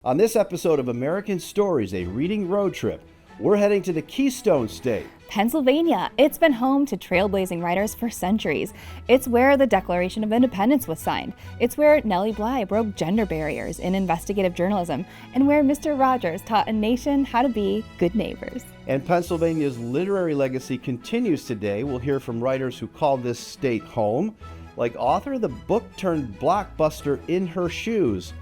On this episode of American Stories, a reading road trip, we're heading to the Keystone State, Pennsylvania. It's been home to trailblazing writers for centuries. It's where the Declaration of Independence was signed. It's where Nellie Bly broke gender barriers in investigative journalism, and where Mr. Rogers taught a nation how to be good neighbors. And Pennsylvania's literary legacy continues today. We'll hear from writers who call this state home, like author of the book-turned-blockbuster In Her Shoes,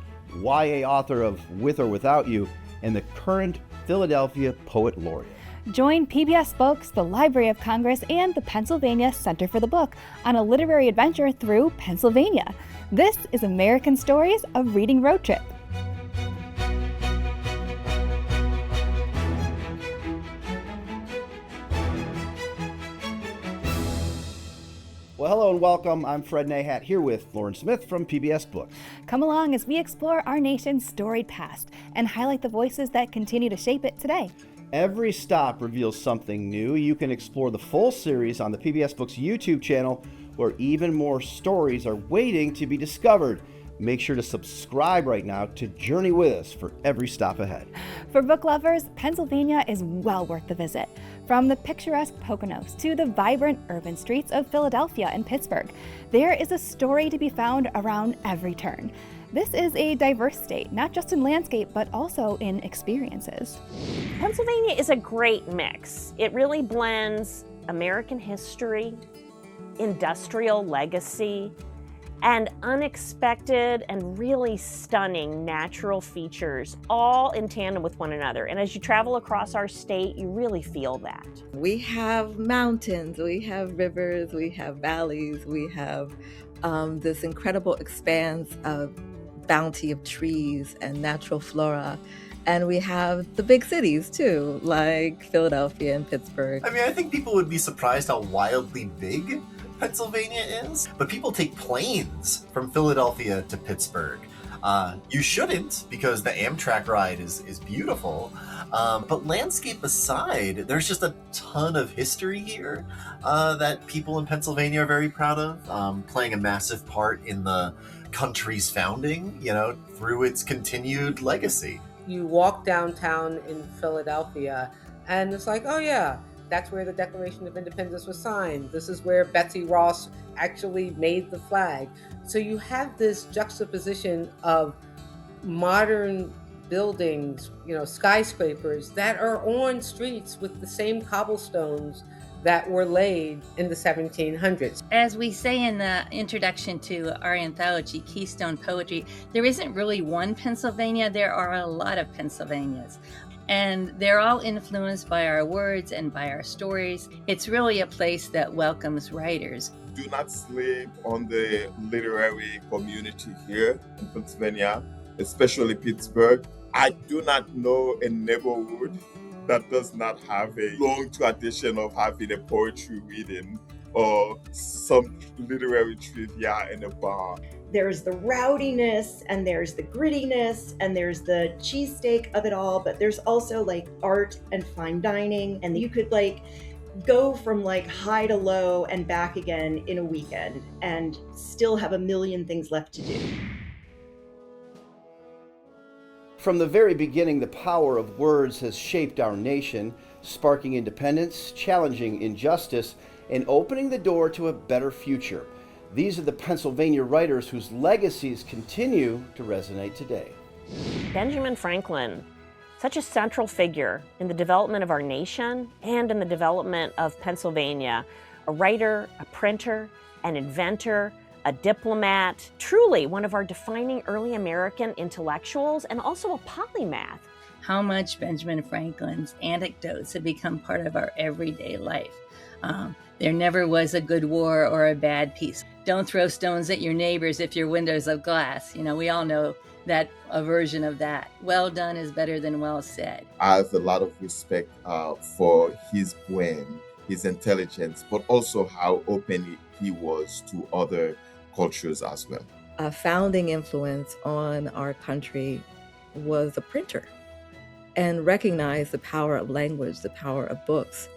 YA author of With or Without You, and the current Philadelphia Poet Laureate. Join PBS Books, the Library of Congress, and the Pennsylvania Center for the Book on a literary adventure through Pennsylvania. This is American Stories, a reading road trip. Well, hello and welcome. I'm Fred Nahat here with Lauren Smith from PBS Books. Come along as we explore our nation's storied past and highlight the voices that continue to shape it today. Every stop reveals something new. You can explore the full series on the PBS Books YouTube channel, where even more stories are waiting to be discovered. Make sure to subscribe right now to journey with us for every stop ahead. For book lovers, Pennsylvania is well worth the visit. From the picturesque Poconos to the vibrant urban streets of Philadelphia and Pittsburgh, there is a story to be found around every turn. This is a diverse state, not just in landscape, but also in experiences. Pennsylvania is a great mix. It really blends American history, industrial legacy, and unexpected and really stunning natural features, all in tandem with one another. And as you travel across our state, you really feel that. We have mountains, we have rivers, we have valleys, we have this incredible expanse of bounty of trees and natural flora. And we have the big cities too, like Philadelphia and Pittsburgh. I mean, I think people would be surprised how wildly big Pennsylvania is, but people take planes from Philadelphia to Pittsburgh. You shouldn't, because the Amtrak ride is beautiful. But landscape aside, there's just a ton of history here that people in Pennsylvania are very proud of, playing a massive part in the country's founding, through its continued legacy. You walk downtown in Philadelphia and it's like, oh yeah, that's where the Declaration of Independence was signed. This is where Betsy Ross actually made the flag. So you have this juxtaposition of modern buildings, skyscrapers that are on streets with the same cobblestones that were laid in the 1700s. As we say in the introduction to our anthology, Keystone Poetry, there isn't really one Pennsylvania, there are a lot of Pennsylvanias. And they're all influenced by our words and by our stories. It's really a place that welcomes writers. Do not sleep on the literary community here in Pennsylvania, especially Pittsburgh. I do not know a neighborhood that does not have a long tradition of having a poetry reading or some literary trivia in a bar. There's the rowdiness and there's the grittiness and there's the cheesesteak of it all, but there's also art and fine dining, and you could go from high to low and back again in a weekend and still have a million things left to do. From the very beginning, the power of words has shaped our nation, sparking independence, challenging injustice, and opening the door to a better future. These are the Pennsylvania writers whose legacies continue to resonate today. Benjamin Franklin, such a central figure in the development of our nation and in the development of Pennsylvania. A writer, a printer, an inventor, a diplomat, truly one of our defining early American intellectuals, and also a polymath. How much Benjamin Franklin's anecdotes have become part of our everyday life. There never was a good war or a bad peace. Don't throw stones at your neighbors if your windows of glass. We all know that a version of that. Well done is better than well said. I have a lot of respect for his brain, his intelligence, but also how open he was to other cultures as well. A founding influence on our country was a printer, and recognized the power of language, the power of books,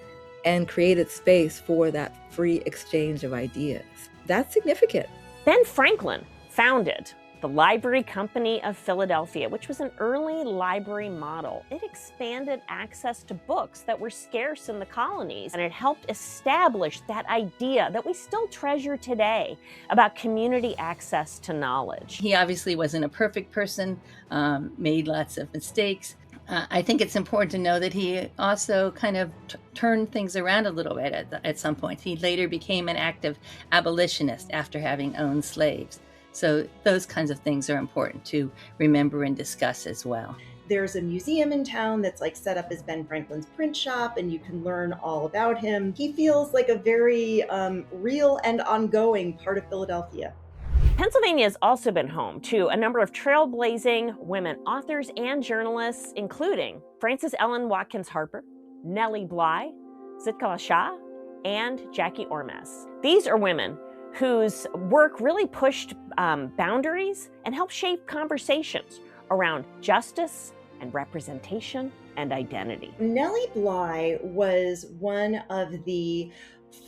and created space for that free exchange of ideas. That's significant. Ben Franklin founded the Library Company of Philadelphia, which was an early library model. It expanded access to books that were scarce in the colonies, and it helped establish that idea that we still treasure today about community access to knowledge. He obviously wasn't a perfect person, made lots of mistakes. I think it's important to know that he also kind of turned things around a little bit at some point. He later became an active abolitionist after having owned slaves. So those kinds of things are important to remember and discuss as well. There's a museum in town that's like set up as Ben Franklin's print shop, and you can learn all about him. He feels like a very real and ongoing part of Philadelphia. Pennsylvania has also been home to a number of trailblazing women authors and journalists, including Frances Ellen Watkins Harper, Nellie Bly, Sitka Shah, and Jackie Ormes. These are women whose work really pushed boundaries and helped shape conversations around justice and representation and identity. Nellie Bly was one of the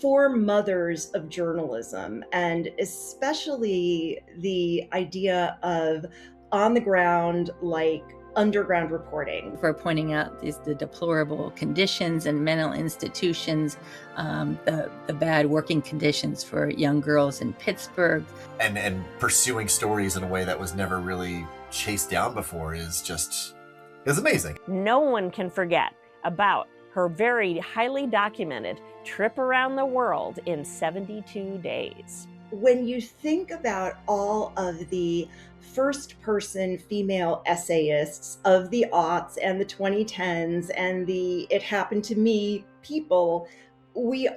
foremothers of journalism, and especially the idea of on the ground, like underground reporting. For pointing out the deplorable conditions in mental institutions, the bad working conditions for young girls in Pittsburgh. And pursuing stories in a way that was never really chased down before is amazing. No one can forget about her very highly documented trip around the world in 72 days. When you think about all of the first-person female essayists of the aughts and the 2010s and the It Happened to Me people,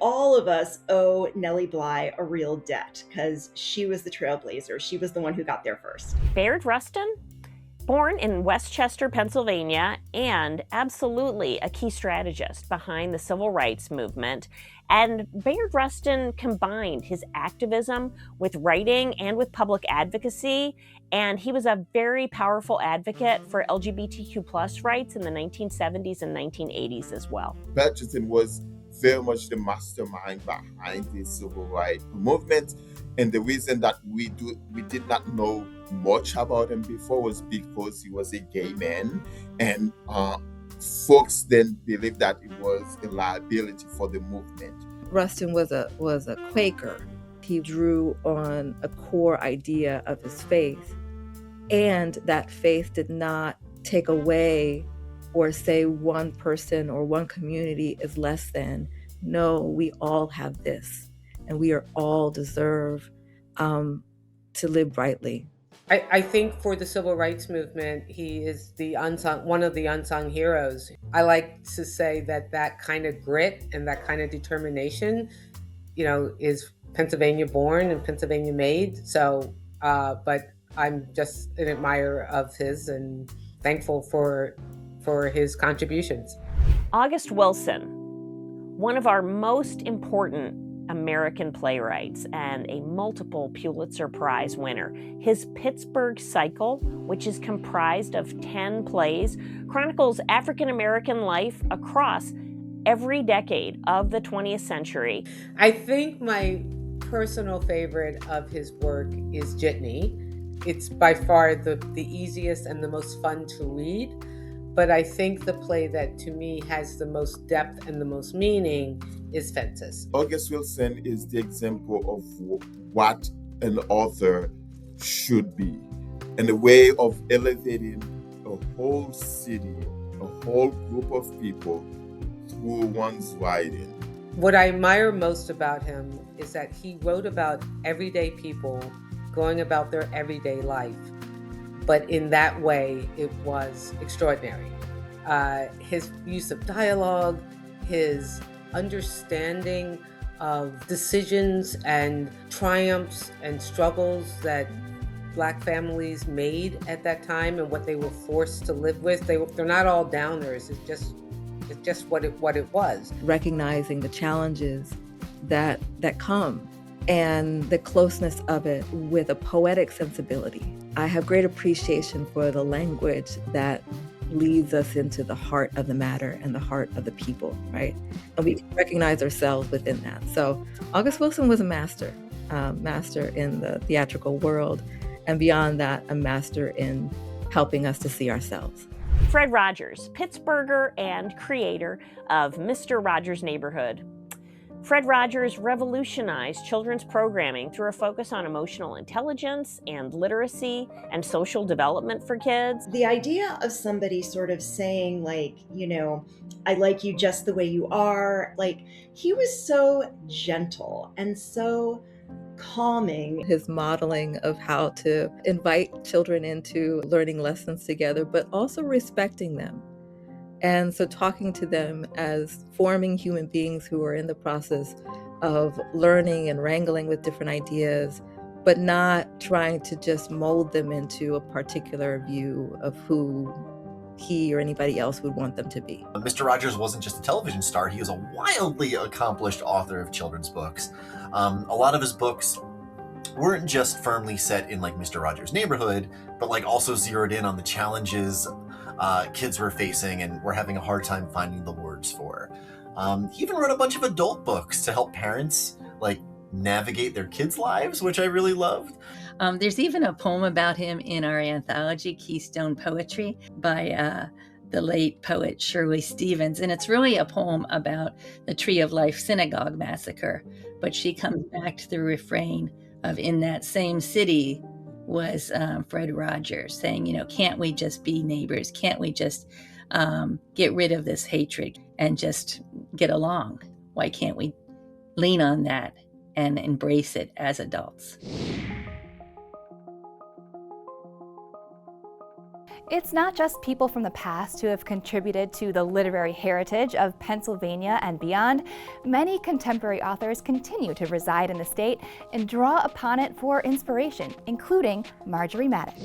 all of us owe Nellie Bly a real debt because she was the trailblazer. She was the one who got there first. Bayard Rustin, born in Westchester, Pennsylvania, and absolutely a key strategist behind the civil rights movement. And Bayard Rustin combined his activism with writing and with public advocacy, and he was a very powerful advocate for LGBTQ+ rights in the 1970s and 1980s as well. Rustin was very much the mastermind behind the civil rights movement, and the reason that we did not know much about him before was because he was a gay man, and folks then believed that it was a liability for the movement. Rustin was a Quaker. He drew on a core idea of his faith, and that faith did not take away or say one person or one community is less than. No, we all have this, and we are all deserve to live rightly. I think for the civil rights movement, he is one of the unsung heroes. I like to say that kind of grit and that kind of determination, is Pennsylvania born and Pennsylvania made. So, but I'm just an admirer of his and thankful for his contributions. August Wilson, one of our most important American playwrights and a multiple Pulitzer Prize winner. His Pittsburgh Cycle, which is comprised of 10 plays, chronicles African American life across every decade of the 20th century. I think my personal favorite of his work is Jitney. It's by far the easiest and the most fun to read, but I think the play that to me has the most depth and the most meaning is Fences. August Wilson is the example of what an author should be, and a way of elevating a whole city, a whole group of people through one's writing. What I admire most about him is that he wrote about everyday people going about their everyday life, but in that way it was extraordinary. His use of dialogue, his understanding of decisions and triumphs and struggles that Black families made at that time and what they were forced to live with. They're not all downers. It's just what it was. Recognizing the challenges that come and the closeness of it with a poetic sensibility. I have great appreciation for the language that leads us into the heart of the matter and the heart of the people, right? And we recognize ourselves within that. So August Wilson was a master in the theatrical world. and beyond that, a master in helping us to see ourselves. Fred Rogers, Pittsburgher and creator of Mr. Rogers' Neighborhood. Fred Rogers revolutionized children's programming through a focus on emotional intelligence and literacy and social development for kids. The idea of somebody sort of saying, like, you know, I like you just the way you are, like, he was so gentle and so calming. His modeling of how to invite children into learning lessons together, but also respecting them. And so talking to them as forming human beings who are in the process of learning and wrangling with different ideas, but not trying to just mold them into a particular view of who he or anybody else would want them to be. Mr. Rogers wasn't just a television star, he was a wildly accomplished author of children's books. A lot of his books weren't just firmly set in like Mr. Rogers' Neighborhood, but like also zeroed in on the challenges kids were facing and were having a hard time finding the words for. He even wrote a bunch of adult books to help parents like navigate their kids' lives, which I really loved. There's even a poem about him in our anthology, Keystone Poetry, by the late poet Shirley Stevens. And it's really a poem about the Tree of Life Synagogue massacre. But she comes back to the refrain of, in that same city was Fred Rogers, saying, you know, can't we just be neighbors? Can't we just get rid of this hatred and just get along? Why can't we lean on that and embrace it as adults? It's not just people from the past who have contributed to the literary heritage of Pennsylvania and beyond. Many contemporary authors continue to reside in the state and draw upon it for inspiration, including Marjorie Maddox.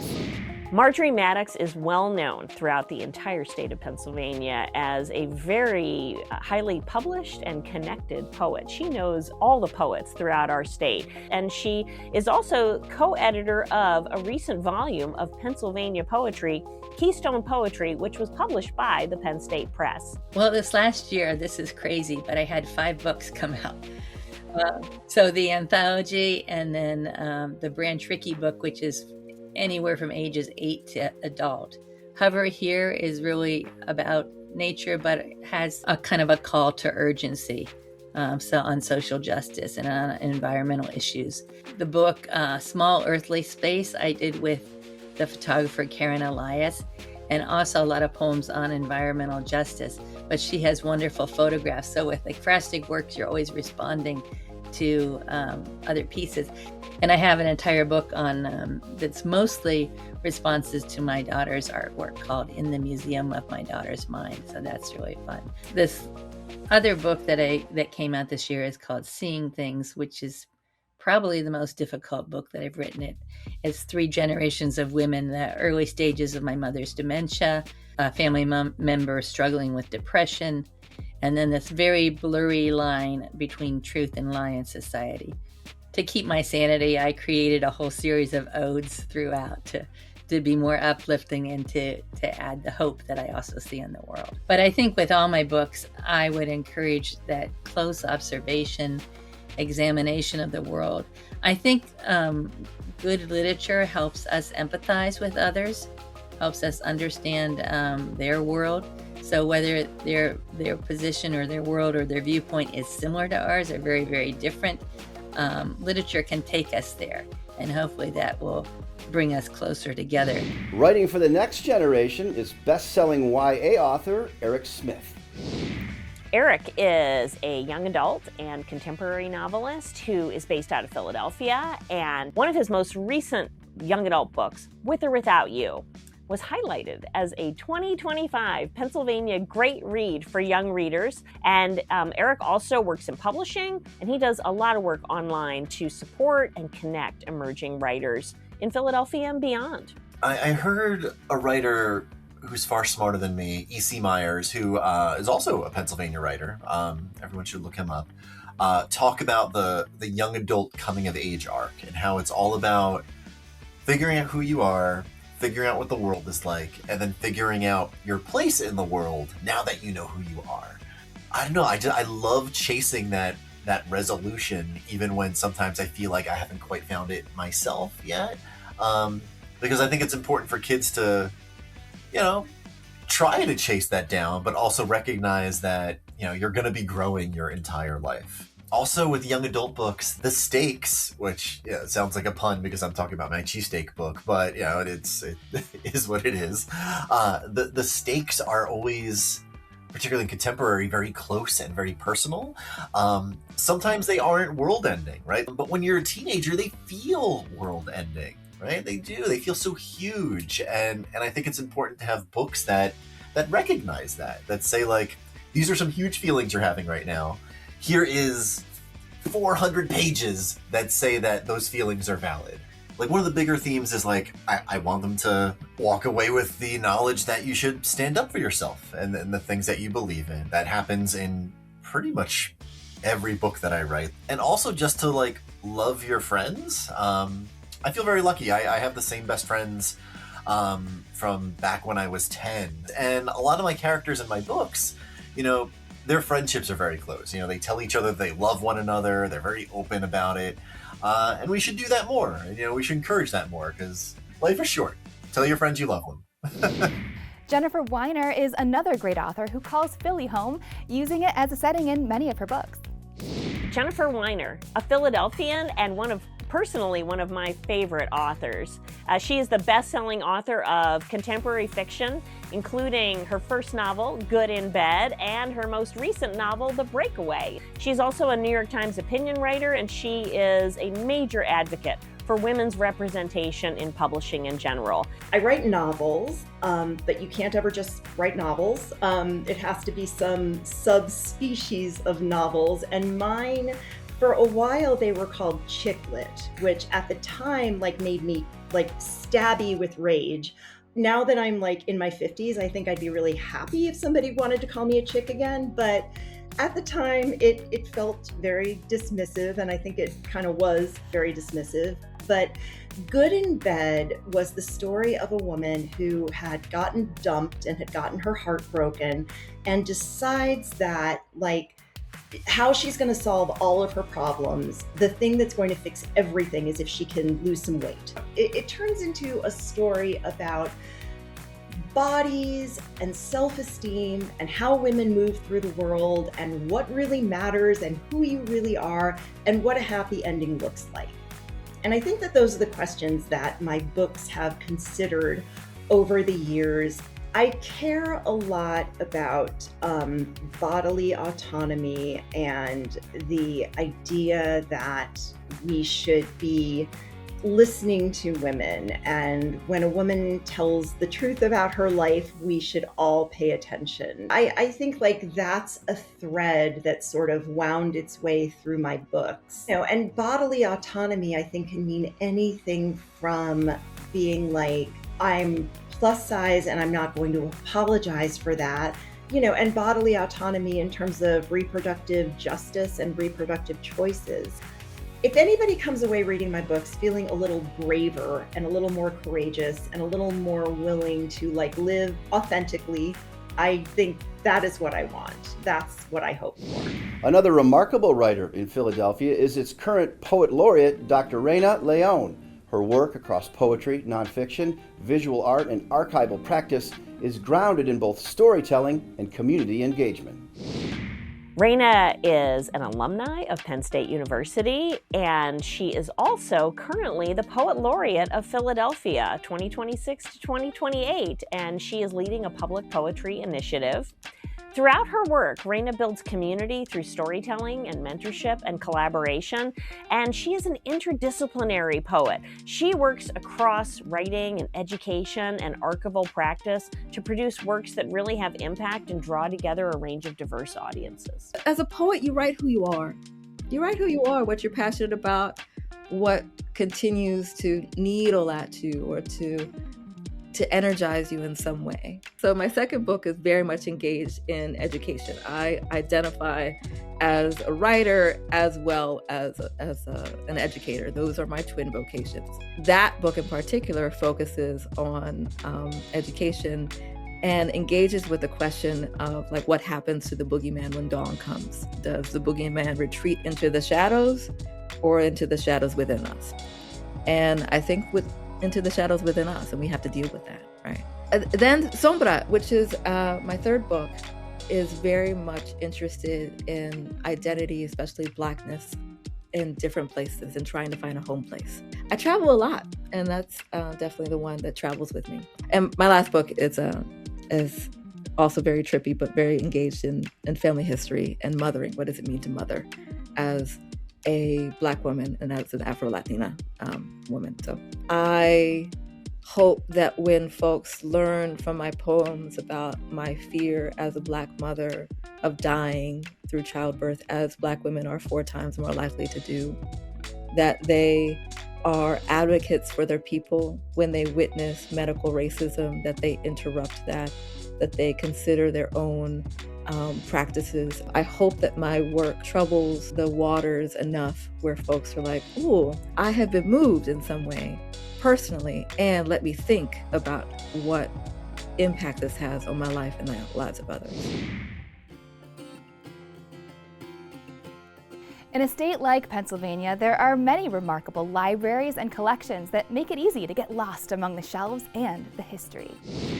Marjorie Maddox is well known throughout the entire state of Pennsylvania as a very highly published and connected poet. She knows all the poets throughout our state, and she is also co-editor of a recent volume of Pennsylvania poetry, Keystone Poetry, which was published by the Penn State Press. Well, this last year, this is crazy, but I had 5 books come out. So the anthology, and then the Branch Rickey book, which is anywhere from ages 8 to adult. Hover Here is really about nature, but it has a kind of a call to urgency. So on social justice and on environmental issues. The book, Small Earthly Space, I did with the photographer Karen Elias, and also a lot of poems on environmental justice. But she has wonderful photographs. So with ekphrastic works, you're always responding to other pieces. And I have an entire book on that's mostly responses to my daughter's artwork called In the Museum of My Daughter's Mind. So that's really fun. This other book that came out this year is called Seeing Things, which is probably the most difficult book that I've written. It's 3 generations of women, the early stages of my mother's dementia, a family member struggling with depression, and then this very blurry line between truth and lie in society. To keep my sanity, I created a whole series of odes throughout to be more uplifting and to add the hope that I also see in the world. But I think with all my books, I would encourage that close observation, examination of the world. I think good literature helps us empathize with others, helps us understand their world. So whether their position or their world or their viewpoint is similar to ours or very, very different, literature can take us there, and hopefully that will bring us closer together. Writing for the next generation is best-selling YA author Eric Smith. Eric is a young adult and contemporary novelist who is based out of Philadelphia, and one of his most recent young adult books, With or Without You, was highlighted as a 2025 Pennsylvania Great Read for young readers. And Eric also works in publishing, and he does a lot of work online to support and connect emerging writers in Philadelphia and beyond. I heard a writer who's far smarter than me, E.C. Myers, who is also a Pennsylvania writer, everyone should look him up, talk about the young adult coming of age arc and how it's all about figuring out who you are, figuring out what the world is like, and then figuring out your place in the world now that you know who you are. I don't know, I love chasing that resolution, even when sometimes I feel like I haven't quite found it myself yet. because I think it's important for kids to, try to chase that down, but also recognize that, you're going to be growing your entire life. Also, with young adult books, the stakes, which it sounds like a pun because I'm talking about my cheesesteak book, but it is what it is. The stakes are always, particularly in contemporary, very close and very personal. Sometimes they aren't world-ending, right? But when you're a teenager, they feel world-ending, right? They do. They feel so huge, and I think it's important to have books that recognize that say, like, these are some huge feelings you're having right now. Here is 400 pages that say that those feelings are valid. Like, one of the bigger themes is, like, I want them to walk away with the knowledge that you should stand up for yourself and the things that you believe in. That happens in pretty much every book that I write. And also just to, like, love your friends. I feel very lucky. I have the same best friends from back when I was 10. And a lot of my characters in my books, their friendships are very close. They tell each other they love one another. They're very open about it. And we should do that more. We should encourage that more because life is short. Tell your friends you love them. Jennifer Weiner is another great author who calls Philly home, using it as a setting in many of her books. Jennifer Weiner, a Philadelphian and personally one of my favorite authors. She is the best-selling author of contemporary fiction, including her first novel, Good in Bed, and her most recent novel, The Breakaway. She's also a New York Times opinion writer, and she is a major advocate for women's representation in publishing in general. I write novels, but you can't ever just write novels. It has to be some subspecies of novels, and mine, for a while, they were called chick lit, which at the time made me stabby with rage. Now that I'm in my 50s, I think I'd be really happy if somebody wanted to call me a chick again. But at the time, it felt very dismissive, and I think it kind of was very dismissive. But Good in Bed was the story of a woman who had gotten dumped and had gotten her heart broken and decides that, how she's going to solve all of her problems, the thing that's going to fix everything is if she can lose some weight. It turns into a story about bodies and self-esteem and how women move through the world and what really matters and who you really are and what a happy ending looks like. And I think that those are the questions that my books have considered over the years. I care a lot about bodily autonomy and the idea that we should be listening to women. And when a woman tells the truth about her life, we should all pay attention. I think that's a thread that sort of wound its way through my books. And bodily autonomy, I think, can mean anything from being I'm plus size and I'm not going to apologize for that, and bodily autonomy in terms of reproductive justice and reproductive choices. If anybody comes away reading my books feeling a little braver and a little more courageous and a little more willing to live authentically, I think that is what I want. That's what I hope for. Another remarkable writer in Philadelphia is its current poet laureate, Dr. Reina León. Her work across poetry, nonfiction, visual art, and archival practice is grounded in both storytelling and community engagement. Reina is an alumni of Penn State University, and she is also currently the Poet Laureate of Philadelphia 2026 to 2028, and she is leading a public poetry initiative. Throughout her work, Reina builds community through storytelling and mentorship and collaboration, and she is an interdisciplinary poet. She works across writing and education and archival practice to produce works that really have impact and draw together a range of diverse audiences. As a poet, you write who you are. You write who you are, what you're passionate about, what continues to needle at you or to energize you in some way. So my second book is very much engaged in education. I identify as a writer as well as an educator. Those are my twin vocations. That book in particular focuses on education and engages with the question of what happens to the boogeyman when dawn comes. Does the boogeyman retreat into the shadows or into the shadows within us? And I think with into the shadows within us, and we have to deal with that, right? Then Sombra, which is my third book, is very much interested in identity, especially Blackness, in different places and trying to find a home place. I travel a lot, and that's definitely the one that travels with me. And my last book is also very trippy, but very engaged in family history and mothering. What does it mean to mother as a Black woman and as an Afro-Latina woman? So I hope that when folks learn from my poems about my fear as a Black mother of dying through childbirth, as Black women are 4 times more likely to do, that they are advocates for their people when they witness medical racism, that they interrupt that they consider their own practices. I hope that my work troubles the waters enough where folks are like, ooh, I have been moved in some way personally, and let me think about what impact this has on my life and the lives of others. In a state like Pennsylvania, there are many remarkable libraries and collections that make it easy to get lost among the shelves and the history.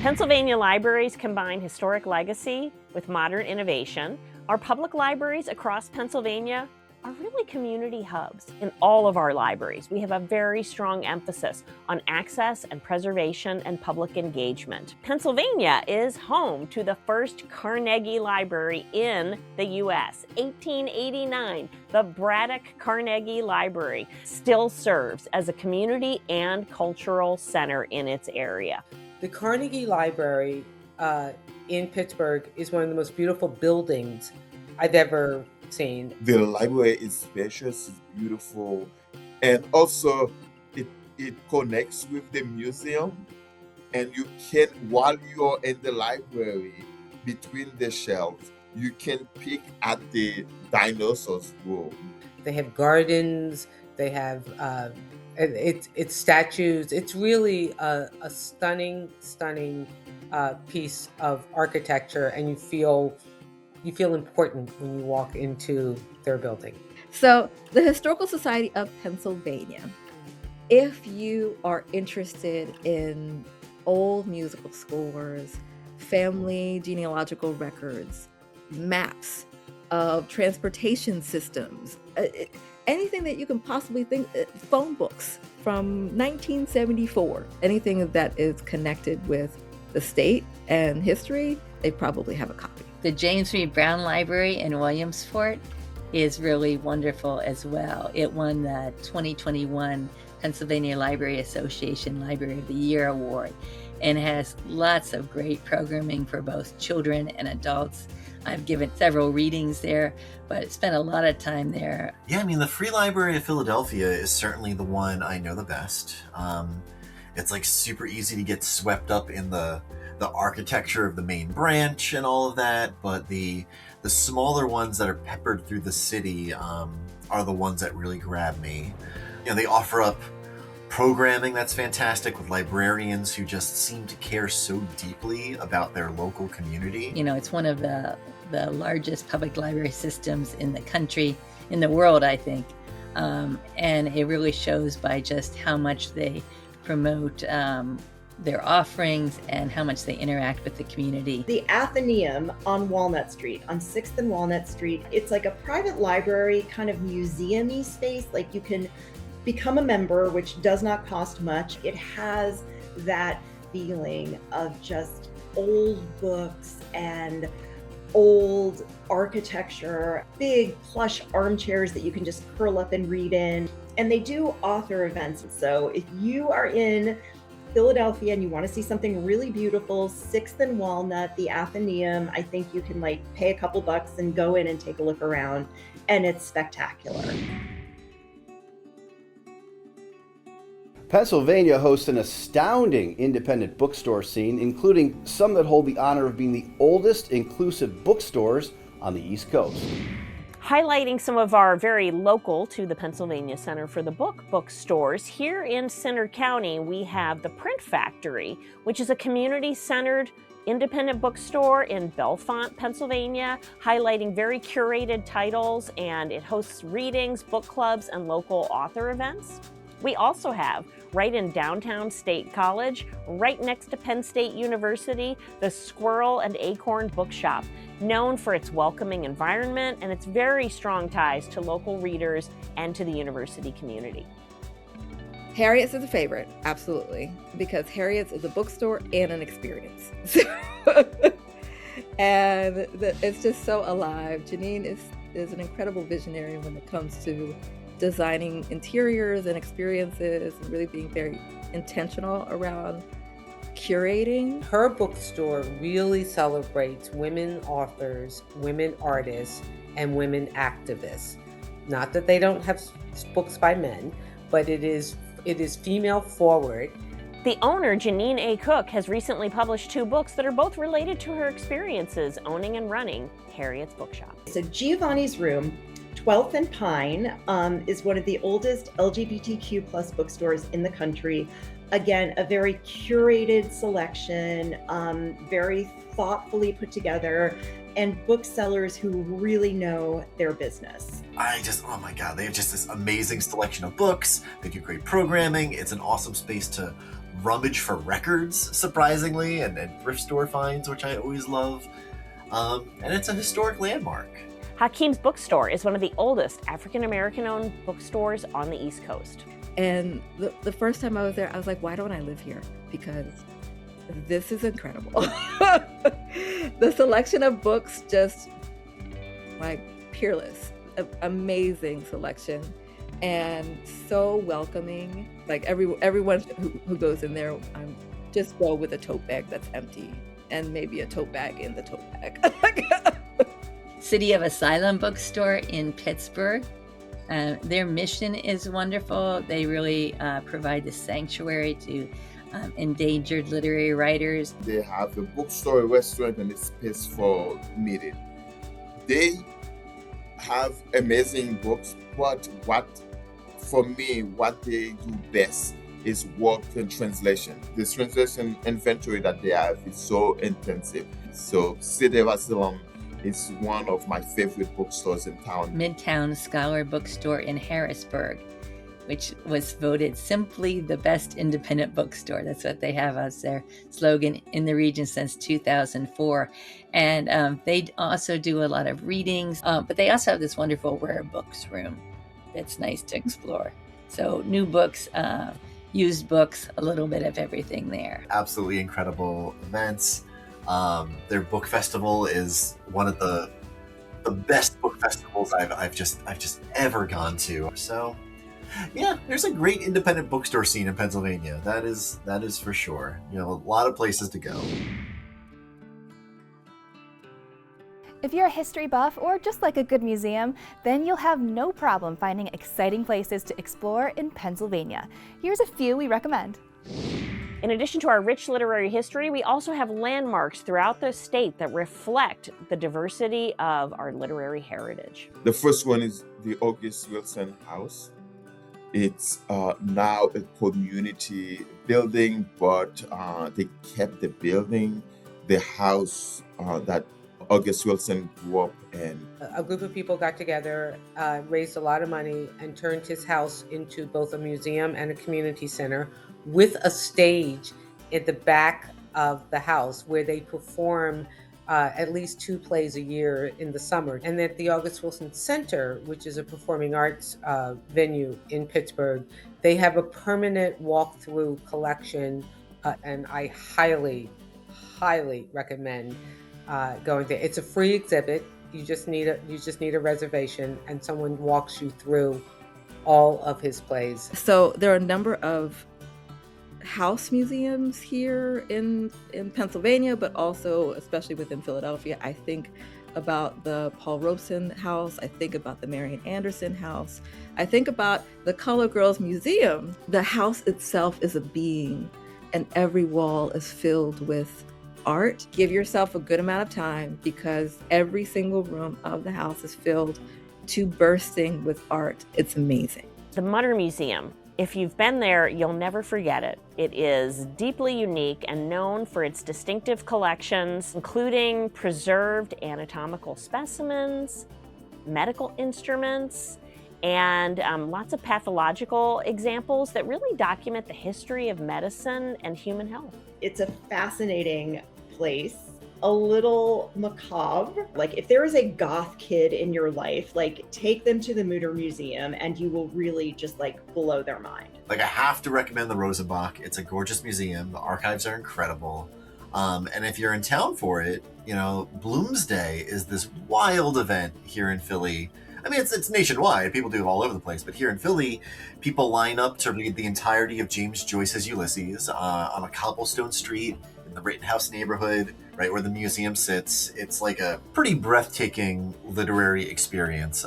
Pennsylvania libraries combine historic legacy with modern innovation. Our public libraries across Pennsylvania are really community hubs. In all of our libraries, we have a very strong emphasis on access and preservation and public engagement. Pennsylvania is home to the first Carnegie Library in the U.S. 1889, the Braddock Carnegie Library still serves as a community and cultural center in its area. The Carnegie Library in Pittsburgh is one of the most beautiful buildings I've ever seen. The library is spacious, it's beautiful, and also it connects with the museum, and you can, while you're in the library, between the shelves, you can pick at the dinosaurs room. They have gardens, they have it's statues. It's really a stunning piece of architecture, and you feel important when you walk into their building. So the Historical Society of Pennsylvania, if you are interested in old musical scores, family genealogical records, maps of transportation systems, anything that you can possibly think, phone books from 1974, anything that is connected with the state and history, they probably have a copy. The James Reed Brown Library in Williamsport is really wonderful as well. It won the 2021 Pennsylvania Library Association Library of the Year Award and has lots of great programming for both children and adults. I've given several readings there, but spent a lot of time there. Yeah, I mean, the Free Library of Philadelphia is certainly the one I know the best. It's like super easy to get swept up in the architecture of the main branch and all of that, but the smaller ones that are peppered through the city are the ones that really grab me. You know, they offer up programming that's fantastic with librarians who just seem to care so deeply about their local community. You know, it's one of the largest public library systems in the country, in the world, I think. And it really shows by just how much they promote their offerings and how much they interact with the community. The Athenaeum on Walnut Street, on 6th and Walnut Street, it's like a private library, kind of museum-y space. Like, you can become a member, which does not cost much. It has that feeling of just old books and old architecture, big plush armchairs that you can just curl up and read in. And they do author events. So if you are in Philadelphia and you want to see something really beautiful, 6th and Walnut, the Athenaeum, I think you can like pay a couple bucks and go in and take a look around, and it's spectacular. Pennsylvania hosts an astounding independent bookstore scene, including some that hold the honor of being the oldest inclusive bookstores on the East Coast. Highlighting some of our very local to the Pennsylvania Center for the Book bookstores, here in Centre County we have the Print Factory, which is a community-centered independent bookstore in Bellefonte, Pennsylvania, highlighting very curated titles, and it hosts readings, book clubs, and local author events. We also have, right in downtown State College, right next to Penn State University, the Squirrel and Acorn Bookshop, known for its welcoming environment and its very strong ties to local readers and to the university community. Harriet's is a favorite, absolutely, because Harriet's is a bookstore and an experience. And it's just so alive. Janine is an incredible visionary when it comes to designing interiors and experiences and really being very intentional around curating. Her bookstore really celebrates women authors, women artists, and women activists. Not that they don't have books by men, but it is female forward. The owner, Janine A. Cook, has recently published 2 books that are both related to her experiences owning and running Harriet's Bookshop. So Giovanni's Room, 12th and Pine, is one of the oldest LGBTQ plus bookstores in the country. Again, a very curated selection, very thoughtfully put together, and booksellers who really know their business. Oh my God, they have just this amazing selection of books. They do great programming. It's an awesome space to rummage for records, surprisingly, and thrift store finds, which I always love. And it's a historic landmark. Hakeem's Bookstore is one of the oldest African-American owned bookstores on the East Coast. And the first time I was there, I was like, why don't I live here? Because this is incredible. The selection of books, just like peerless, amazing selection, and so welcoming. Like everyone who goes in there, just go with a tote bag that's empty and maybe a tote bag in the tote bag. City of Asylum Bookstore in Pittsburgh. Their mission is wonderful. They really provide the sanctuary to endangered literary writers. They have a bookstore, a restaurant, and a space for meeting. They have amazing books, but what they do best is work and translation. The translation inventory that they have is so intensive. So City of Asylum is one of my favorite bookstores in town. Midtown Scholar Bookstore in Harrisburg, which was voted simply the best independent bookstore. That's what they have as their slogan in the region since 2004. And they also do a lot of readings, but they also have this wonderful rare books room that's nice to explore. So new books, used books, a little bit of everything there. Absolutely incredible events. Their book festival is one of the best book festivals I've just ever gone to. So yeah, there's a great independent bookstore scene in Pennsylvania. That is for sure. You know, a lot of places to go. If you're a history buff or just like a good museum, then you'll have no problem finding exciting places to explore in Pennsylvania. Here's a few we recommend. In addition to our rich literary history, we also have landmarks throughout the state that reflect the diversity of our literary heritage. The first one is the August Wilson House. It's now a community building, but they kept the building, the house that August Wilson grew up in. A group of people got together, raised a lot of money, and turned his house into both a museum and a community center with a stage at the back of the house where they perform at least 2 plays a year in the summer. And at the August Wilson Center, which is a performing arts venue in Pittsburgh, they have a permanent walkthrough collection, and I highly, highly recommend going there. It's a free exhibit. You just need a reservation, and someone walks you through all of his plays. So there are a number of house museums here in Pennsylvania, but also especially within Philadelphia. I think about the Paul Robeson House. I think about the Marian Anderson House. I think about the Colored Girls Museum. The house itself is a being, and every wall is filled with art. Give yourself a good amount of time, because every single room of the house is filled to bursting with art. It's amazing. The Mutter Museum. If you've been there, you'll never forget it. It is deeply unique and known for its distinctive collections, including preserved anatomical specimens, medical instruments, and lots of pathological examples that really document the history of medicine and human health. It's a fascinating place, a little macabre. Like, if there is a goth kid in your life, like, take them to the Mutter Museum and you will really just like blow their mind. Like, I have to recommend the Rosenbach. It's a gorgeous museum. The archives are incredible. And if you're in town for it, you know, Bloomsday is this wild event here in Philly. I mean, it's nationwide. People do it all over the place. But here in Philly, people line up to read the entirety of James Joyce's Ulysses on a cobblestone street in the Rittenhouse neighborhood, right where the museum sits. It's like a pretty breathtaking literary experience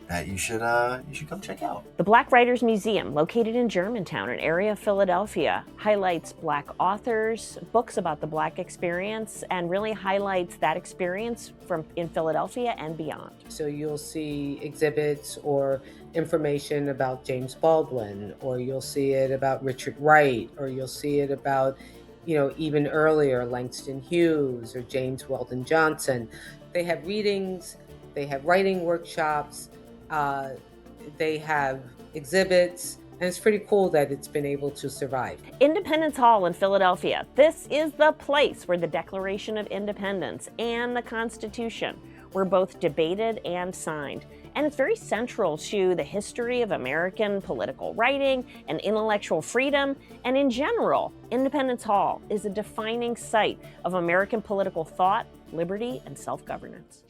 that you should come check out. The Black Writers Museum, located in Germantown, an area of Philadelphia, highlights Black authors, books about the Black experience, and really highlights that experience in Philadelphia and beyond. So you'll see exhibits or information about James Baldwin, or you'll see it about Richard Wright, or you'll see it about, you know, even earlier, Langston Hughes or James Weldon Johnson. They have readings, they have writing workshops, they have exhibits, and it's pretty cool that it's been able to survive. Independence Hall in Philadelphia. This is the place where the Declaration of Independence and the Constitution were both debated and signed. And it's very central to the history of American political writing and intellectual freedom. And in general, Independence Hall is a defining site of American political thought, liberty, and self-governance.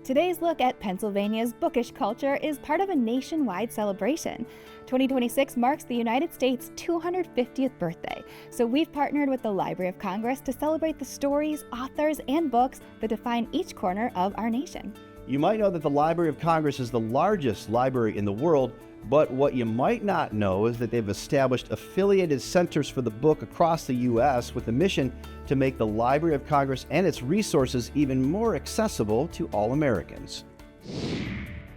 Today's look at Pennsylvania's bookish culture is part of a nationwide celebration. 2026 marks the United States' 250th birthday, so we've partnered with the Library of Congress to celebrate the stories, authors, and books that define each corner of our nation. You might know that the Library of Congress is the largest library in the world, but what you might not know is that they've established affiliated centers for the book across the U.S. with a mission to make the Library of Congress and its resources even more accessible to all Americans.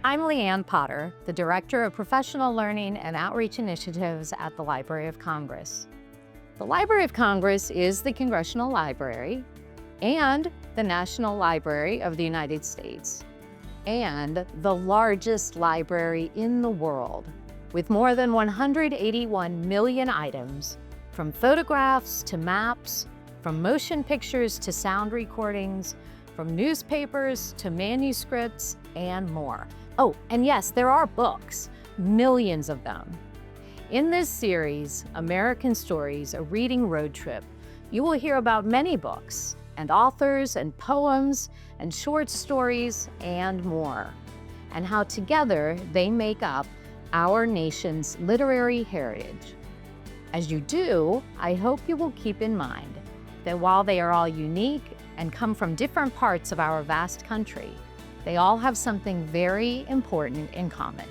I'm Leanne Potter, the Director of Professional Learning and Outreach Initiatives at the Library of Congress. The Library of Congress is the Congressional Library and the National Library of the United States, and the largest library in the world, with more than 181 million items, from photographs to maps, from motion pictures to sound recordings, from newspapers to manuscripts, and more. Oh, and yes, there are books, millions of them. In this series, American Stories, a reading road trip, you will hear about many books and authors and poems and short stories and more, and how together they make up our nation's literary heritage. As you do, I hope you will keep in mind that while they are all unique and come from different parts of our vast country, they all have something very important in common.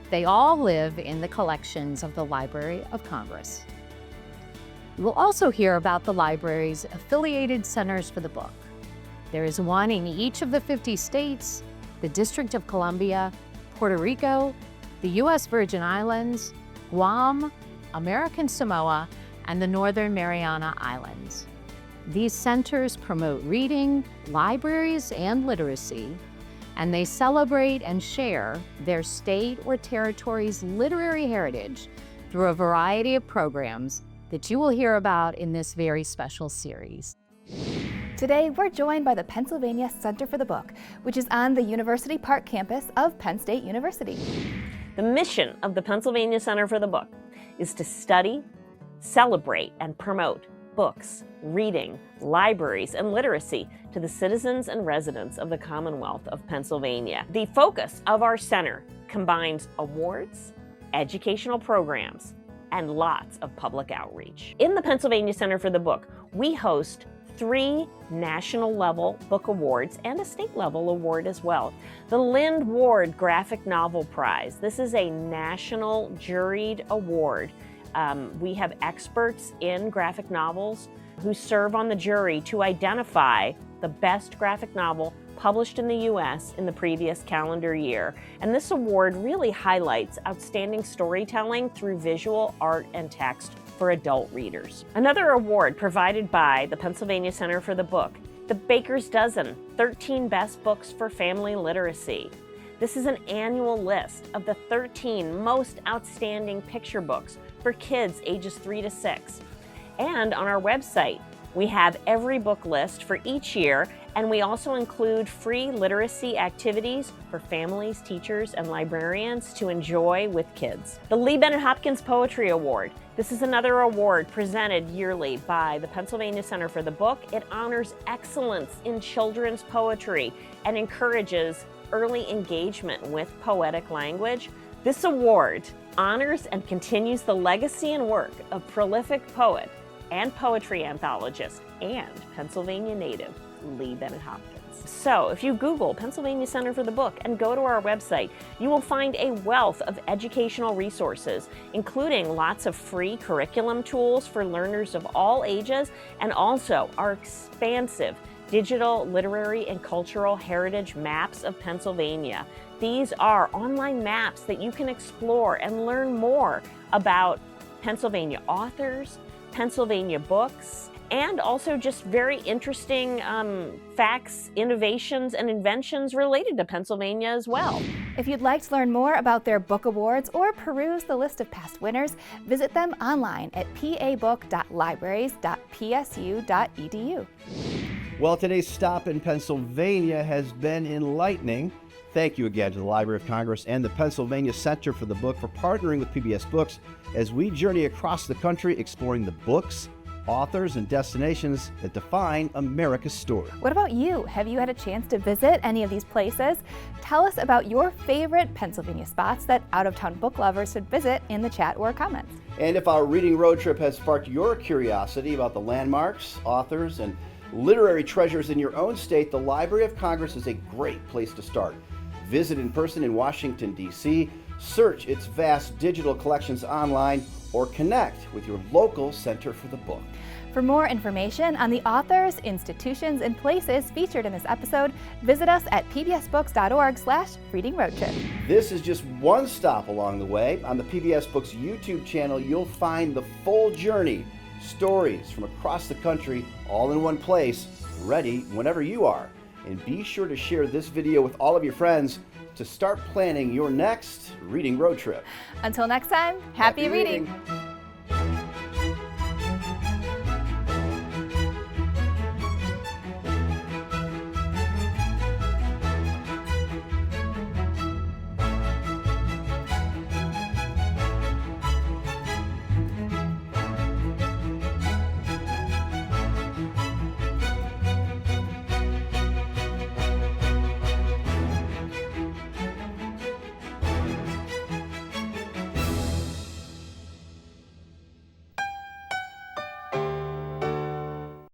They all live in the collections of the Library of Congress. You will also hear about the library's affiliated centers for the book. There is one in each of the 50 states, the District of Columbia, Puerto Rico, the U.S. Virgin Islands, Guam, American Samoa, and the Northern Mariana Islands. These centers promote reading, libraries, and literacy, and they celebrate and share their state or territory's literary heritage through a variety of programs that you will hear about in this very special series. Today, we're joined by the Pennsylvania Center for the Book, which is on the University Park campus of Penn State University. The mission of the Pennsylvania Center for the Book is to study, celebrate, and promote books, reading, libraries, and literacy to the citizens and residents of the Commonwealth of Pennsylvania. The focus of our center combines awards, educational programs, and lots of public outreach. In the Pennsylvania Center for the Book, we host 3 national-level book awards and a state-level award as well. The Lind Ward Graphic Novel Prize. This is a national juried award. We have experts in graphic novels who serve on the jury to identify the best graphic novel published in the U.S. in the previous calendar year. And this award really highlights outstanding storytelling through visual, art, and text for adult readers. Another award provided by the Pennsylvania Center for the Book The Baker's Dozen, 13 Best Books for Family Literacy. This is an annual list of the 13 most outstanding picture books for kids ages 3 to 6. And on our website, we have every book list for each year, and we also include free literacy activities for families, teachers, and librarians to enjoy with kids. The Lee Bennett Hopkins Poetry Award. This is another award presented yearly by the Pennsylvania Center for the Book. It honors excellence in children's poetry and encourages early engagement with poetic language. This award honors and continues the legacy and work of prolific poet and poetry anthologist and Pennsylvania native Lee Bennett Hopkins. So if you Google Pennsylvania Center for the Book and go to our website, you will find a wealth of educational resources, including lots of free curriculum tools for learners of all ages, and also our expansive digital literary and cultural heritage maps of Pennsylvania. These are online maps that you can explore and learn more about Pennsylvania authors, Pennsylvania books, and also just very interesting facts, innovations, and inventions related to Pennsylvania as well. If you'd like to learn more about their book awards or peruse the list of past winners, visit them online at pabook.libraries.psu.edu. Well, today's stop in Pennsylvania has been enlightening. Thank you again to the Library of Congress and the Pennsylvania Center for the Book for partnering with PBS Books as we journey across the country exploring the books, authors, and destinations that define America's story. What about you? Have you had a chance to visit any of these places? Tell us about your favorite Pennsylvania spots that out-of-town book lovers should visit in the chat or comments. And if our reading road trip has sparked your curiosity about the landmarks, authors, and literary treasures in your own state, the Library of Congress is a great place to start. Visit in person in Washington, D.C., search its vast digital collections online, or connect with your local Center for the Book. For more information on the authors, institutions, and places featured in this episode, visit us at pbsbooks.org/readingroadtrip. This is just one stop along the way. On the PBS Books YouTube channel, you'll find the full journey, stories from across the country, all in one place, ready whenever you are. And be sure to share this video with all of your friends to start planning your next reading road trip. Until next time, happy reading.